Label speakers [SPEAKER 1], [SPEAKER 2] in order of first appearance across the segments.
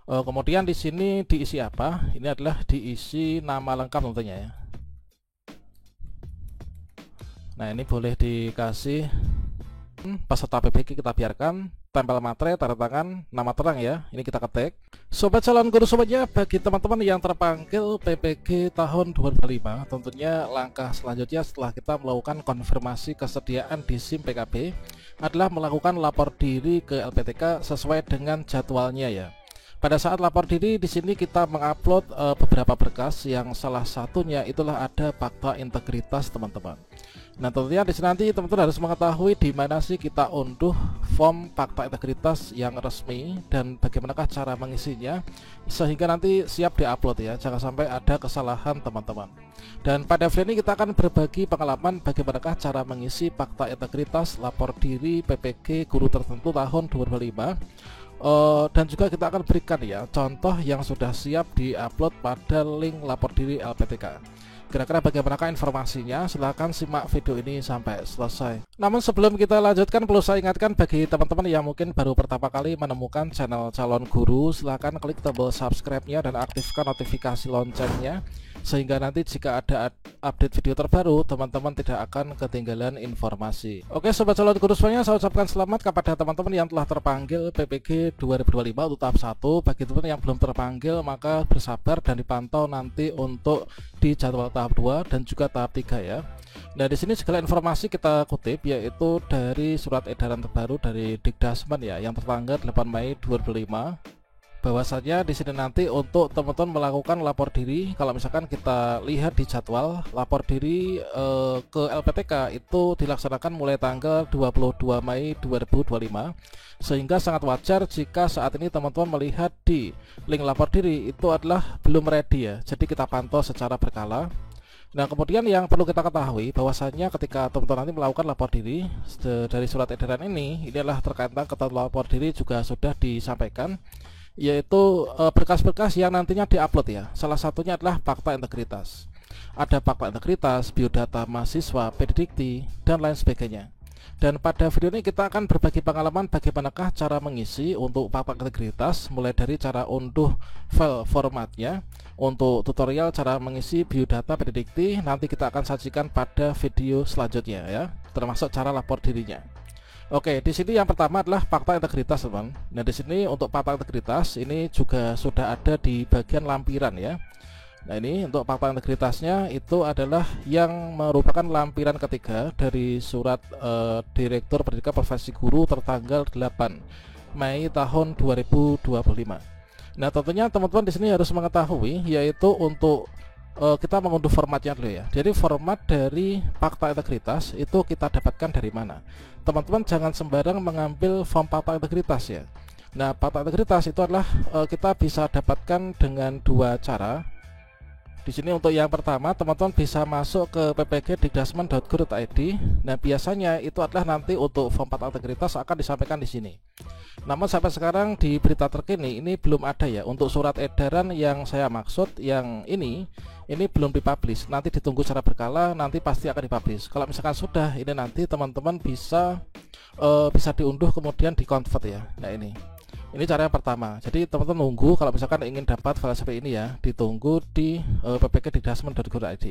[SPEAKER 1] Kemudian di sini diisi apa? Ini adalah diisi nama lengkap tentunya ya. Nah, ini boleh dikasih peserta PPG, kita biarkan, tempel materai, tanda tangan, nama terang ya. Ini kita ketik. Sobat calon guru sobatnya, bagi teman-teman yang terpanggil PPG tahun 2005, tentunya langkah selanjutnya setelah kita melakukan konfirmasi kesediaan di SIM PKB adalah melakukan lapor diri ke LPTK sesuai dengan jadwalnya ya. Pada saat lapor diri di sini kita mengupload beberapa berkas yang salah satunya itulah ada fakta integritas teman-teman. Nah, tentunya di sini nanti teman-teman harus mengetahui di mana sih kita unduh form fakta integritas yang resmi dan bagaimanakah cara mengisinya sehingga nanti siap diupload ya. Jangan sampai ada kesalahan teman-teman. Dan pada video ini kita akan berbagi pengalaman bagaimanakah cara mengisi fakta integritas lapor diri PPG guru tertentu tahun 2005. Dan juga kita akan berikan ya contoh yang sudah siap diupload pada link lapor diri LPTK. Kira-kira bagaimanakah informasinya? Silahkan simak video ini sampai selesai. Namun sebelum kita lanjutkan, perlu saya ingatkan bagi teman-teman yang mungkin baru pertama kali menemukan channel calon guru, silahkan klik tombol subscribe-nya dan aktifkan notifikasi loncengnya, sehingga nanti jika ada update video terbaru, teman-teman tidak akan ketinggalan informasi. Oke sobat calon guru semuanya, saya ucapkan selamat kepada teman-teman yang telah terpanggil PPG 2025 untuk tahap 1. Bagi teman-teman yang belum terpanggil, maka bersabar dan dipantau nanti untuk di jadwal tahap 2 dan juga tahap 3 ya. Nah, di sini segala informasi kita kutip yaitu dari surat edaran terbaru dari Dikdasmen ya yang tertanggal 8 Mei 2005. Bahwasanya di sini nanti untuk teman-teman melakukan lapor diri, kalau misalkan kita lihat di jadwal lapor diri ke LPTK itu dilaksanakan mulai tanggal 22 Mei 2025, sehingga sangat wajar jika saat ini teman-teman melihat di link lapor diri itu adalah belum ready ya. Jadi kita pantau secara berkala. Nah, kemudian yang perlu kita ketahui bahwasanya ketika teman-teman nanti melakukan lapor diri dari surat edaran ini adalah terkait tentang ketentuan lapor diri juga sudah disampaikan, yaitu berkas-berkas yang nantinya diupload ya. Salah satunya adalah fakta integritas. Ada fakta integritas, biodata mahasiswa, PDDikti, dan lain sebagainya. Dan pada video ini kita akan berbagi pengalaman bagaimanakah cara mengisi untuk fakta integritas, mulai dari cara unduh file formatnya, untuk tutorial cara mengisi biodata PDDikti nanti kita akan sajikan pada video selanjutnya ya, termasuk cara lapor dirinya. Oke, di sini yang pertama adalah fakta integritas, teman. Nah, di sini untuk fakta integritas ini juga sudah ada di bagian lampiran ya. Nah, ini untuk fakta integritasnya itu adalah yang merupakan lampiran ketiga dari surat Direktur Pendidikan Profesi Guru tertanggal 8 Mei tahun 2025. Nah, tentunya teman-teman di sini harus mengetahui yaitu untuk kita mengunduh formatnya dulu ya. Jadi format dari fakta integritas itu kita dapatkan dari mana? Teman-teman jangan sembarang mengambil form fakta integritas ya. Nah, fakta integritas itu adalah kita bisa dapatkan dengan dua cara. Di sini untuk yang pertama, teman-teman bisa masuk ke ppg.dikdasmen.go.id. Nah, biasanya itu adalah nanti untuk form fakta integritas akan disampaikan di sini. Namun sampai sekarang di berita terkini ini belum ada ya untuk surat edaran yang saya maksud yang ini belum dipublish. Nanti ditunggu secara berkala, nanti pasti akan dipublish. Kalau misalkan sudah, ini nanti teman-teman bisa diunduh kemudian dikonvert ya. Nah, ini cara yang pertama. Jadi teman-teman nunggu kalau misalkan ingin dapat file seperti ini ya, ditunggu di ppg.dikdasmen.go.id.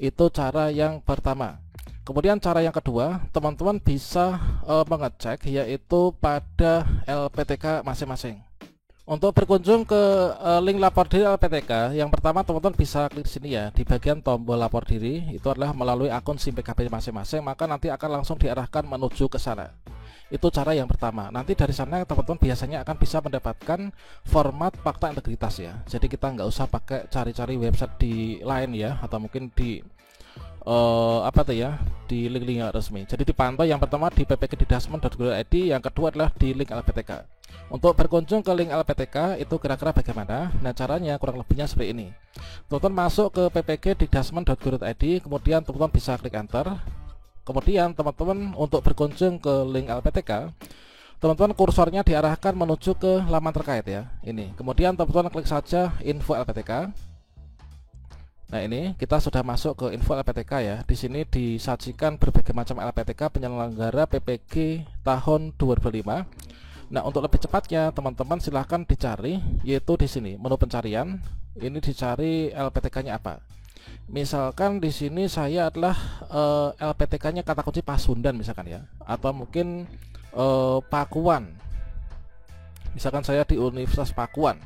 [SPEAKER 1] Itu cara yang pertama. Kemudian cara yang kedua, teman-teman bisa mengecek yaitu pada LPTK masing-masing. Untuk berkunjung ke link lapor diri LPTK, yang pertama teman-teman bisa klik di sini ya, di bagian tombol lapor diri. Itu adalah melalui akun SIM PKB masing-masing, maka nanti akan langsung diarahkan menuju ke sana. Itu cara yang pertama. Nanti dari sana teman-teman biasanya akan bisa mendapatkan format fakta integritas ya. Jadi kita nggak usah pakai cari-cari website di lain ya, atau mungkin di di link-link yang resmi. Jadi dipantau yang pertama di ppg.dikdasmen.go.id, yang kedua adalah di link LPTK. Untuk berkunjung ke link LPTK itu kira-kira bagaimana? Nah, caranya kurang lebihnya seperti ini. Teman-teman masuk ke ppg.dikdasmen.go.id, kemudian teman-teman bisa klik enter. Kemudian teman-teman untuk berkunjung ke link LPTK, teman-teman kursornya diarahkan menuju ke laman terkait ya. Ini. Kemudian teman-teman klik saja info LPTK. Nah, ini kita sudah masuk ke info LPTK ya. Di sini disajikan berbagai macam LPTK penyelenggara PPG tahun 2005. Nah, untuk lebih cepatnya teman-teman silahkan dicari, yaitu di sini menu pencarian. Ini dicari LPTK-nya apa. Misalkan di sini saya adalah LPTK-nya kata kunci Pasundan misalkan ya, atau mungkin Pakuan. Misalkan saya di Universitas Pakuan.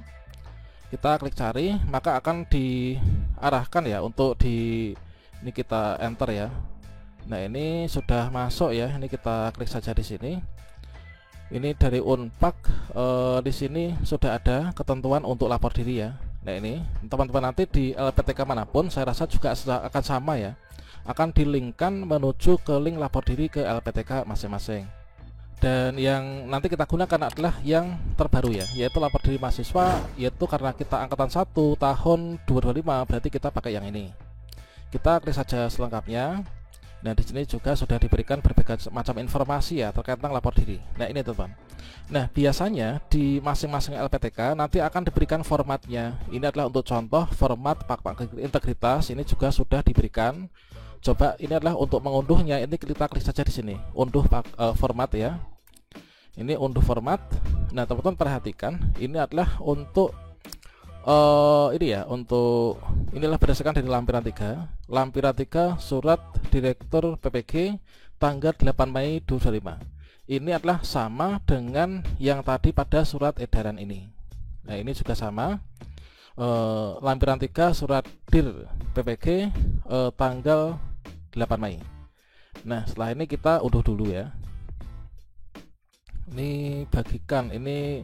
[SPEAKER 1] Kita klik cari, maka akan diarahkan ya untuk ini kita enter ya. Nah, ini sudah masuk ya. Ini kita klik saja di sini. Ini dari Unpad, di sini sudah ada ketentuan untuk lapor diri ya. Nah, ini teman-teman nanti di LPTK manapun saya rasa juga akan sama ya. Akan dilinkkan menuju ke link lapor diri ke LPTK masing-masing. Dan yang nanti kita gunakan adalah yang terbaru ya, yaitu lapor diri mahasiswa, yaitu karena kita angkatan 1 tahun 2025, berarti kita pakai yang ini. Kita klik saja selengkapnya. Nah, di sini juga sudah diberikan berbagai macam informasi ya terkait tentang lapor diri. Nah, ini teman. Nah, biasanya di masing-masing LPTK nanti akan diberikan formatnya. Ini adalah untuk contoh format Pak integritas, ini juga sudah diberikan. Coba ini adalah untuk mengunduhnya, ini kita klik saja di sini, unduh format ya. Ini unduh format. Nah, teman-teman perhatikan, ini adalah untuk ini ya, untuk inilah berdasarkan dari lampiran 3. Lampiran 3 surat Direktur PPG tanggal 8 Mei 2025. Ini adalah sama dengan yang tadi pada surat edaran ini. Nah, ini juga sama. Lampiran 3 surat Dir PPG tanggal 8 Mei. Nah, setelah ini kita unduh dulu ya. Ini bagikan, ini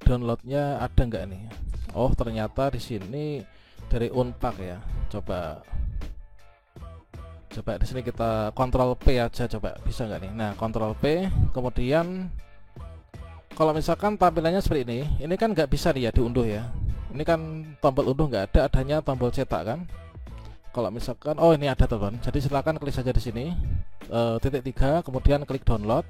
[SPEAKER 1] downloadnya ada nggak nih? Oh, ternyata di sini dari Unpad ya. Coba di sini kita Ctrl P aja, coba bisa nggak nih? Nah, Ctrl P, kemudian kalau misalkan tampilannya seperti ini kan nggak bisa nih ya diunduh ya. Ini kan tombol unduh nggak ada, adanya tombol cetak kan. Kalau misalkan, oh ini ada teman. Jadi silakan klik saja di sini, titik 3, kemudian klik download.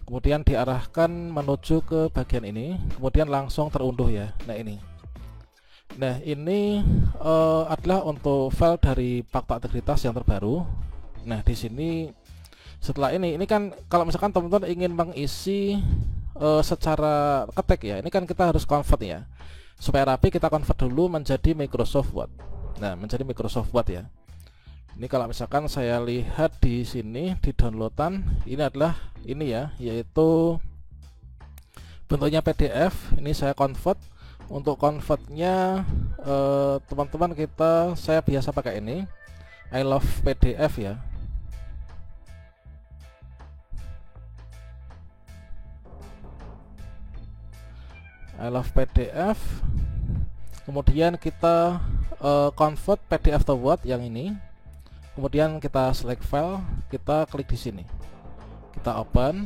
[SPEAKER 1] Kemudian diarahkan menuju ke bagian ini, kemudian langsung terunduh ya. Nah, ini. Nah, ini adalah untuk file dari Fakta Integritas yang terbaru. Nah, di sini setelah ini kan kalau misalkan teman-teman ingin mengisi secara ketik ya, ini kan kita harus convert ya. Supaya rapi kita convert dulu menjadi Microsoft Word. Nah, menjadi Microsoft Word ya. Ini kalau misalkan saya lihat di sini di downloadan, ini adalah ini ya, yaitu bentuknya PDF. Ini saya convert. Untuk convertnya teman-teman saya biasa pakai ini, I love PDF ya. I love PDF. Kemudian kita convert PDF to Word yang ini. Kemudian kita select file, kita klik di sini, kita open.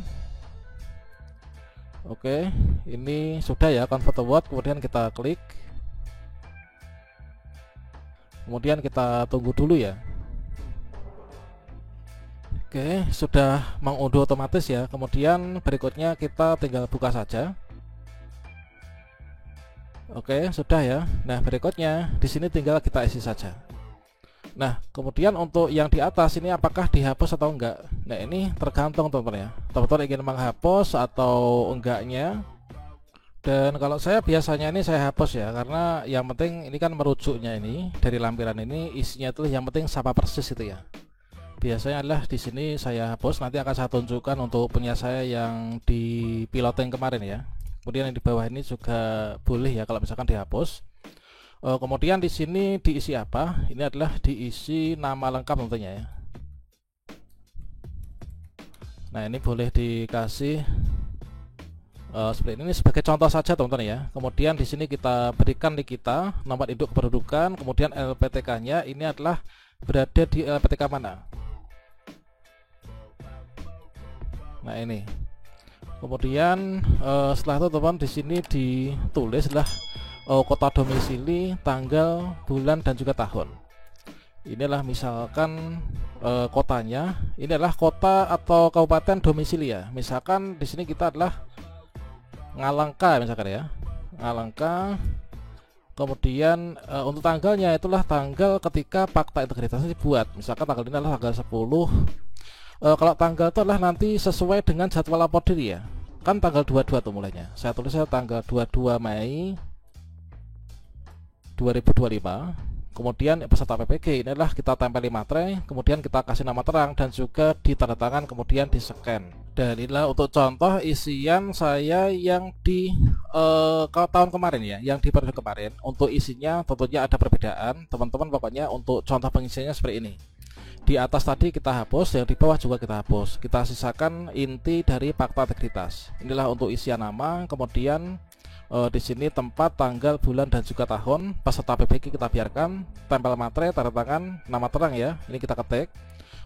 [SPEAKER 1] Oke, ini sudah ya convert to Word. Kemudian kita klik, kemudian kita tunggu dulu ya. Oke, sudah mengunduh otomatis ya. Kemudian berikutnya kita tinggal buka saja. Oke, sudah ya. Nah, berikutnya di sini tinggal kita isi saja. Nah, kemudian untuk yang di atas ini apakah dihapus atau enggak? Nah, ini tergantung teman-teman ya. Teman-teman ingin menghapus atau enggaknya. Dan kalau saya biasanya ini saya hapus ya, karena yang penting ini kan merujuknya ini dari lampiran ini isinya itu yang penting sama persis itu ya. Biasanya adalah di sini saya hapus, nanti akan saya tunjukkan untuk punya saya yang di piloting kemarin ya. Kemudian yang di bawah ini juga boleh ya kalau misalkan dihapus. Kemudian di sini diisi apa? Ini adalah diisi nama lengkap tentunya ya. Nah, ini boleh dikasih seperti ini sebagai contoh saja teman-teman ya. Kemudian di sini kita berikan nik kita, nomor induk kependudukan, kemudian LPTK-nya ini adalah berada di LPTK mana. Nah, ini. Kemudian setelah itu teman di sini ditulis adalah kota domisili, tanggal, bulan, dan juga tahun. Inilah misalkan kotanya. Ini adalah kota atau kabupaten domisili ya. Misalkan di sini kita adalah Ngalangka misalkan ya. Ngalangka. Kemudian untuk tanggalnya itulah tanggal ketika Fakta Integritas dibuat. Misalkan tanggal ini adalah tanggal 10. Kalau tanggal itu adalah nanti sesuai dengan jadwal lapor diri ya. kan tanggal 22 tuh mulainya. Saya tulisnya tanggal 22 Mei 2025. Kemudian peserta PPG inilah kita tempeli materai, kemudian kita kasih nama terang dan juga ditandatangan, kemudian di scan. Dan inilah untuk contoh isian saya yang di tahun kemarin ya, yang di periode kemarin. Untuk isinya tentunya ada perbedaan teman-teman, pokoknya untuk contoh pengisiannya seperti ini. Di atas tadi kita hapus, yang di bawah juga kita hapus. Kita sisakan inti dari fakta integritas. Inilah untuk isian nama, kemudian di sini tempat, tanggal, bulan dan juga tahun. Peserta PPG kita biarkan, tempel materai, tanda tangan, nama terang ya. Ini kita ketik.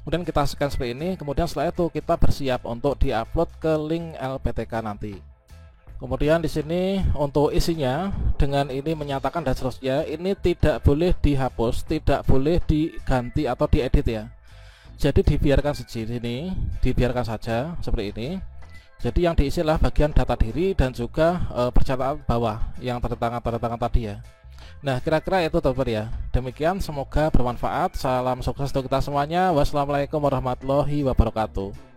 [SPEAKER 1] Kemudian kita scan seperti ini. Kemudian setelah itu kita bersiap untuk diupload ke link LPTK nanti. Kemudian di sini untuk isinya dengan ini menyatakan dan seterusnya, ini tidak boleh dihapus, tidak boleh diganti atau diedit ya. Jadi dibiarkan sini, dibiarkan saja seperti ini. Jadi yang diisi adalah bagian data diri dan juga percataan bawah yang tanda tangan tadi ya. Nah, kira-kira itu teman-teman ya. Demikian, semoga bermanfaat. Salam sukses untuk kita semuanya. Wassalamualaikum warahmatullahi wabarakatuh.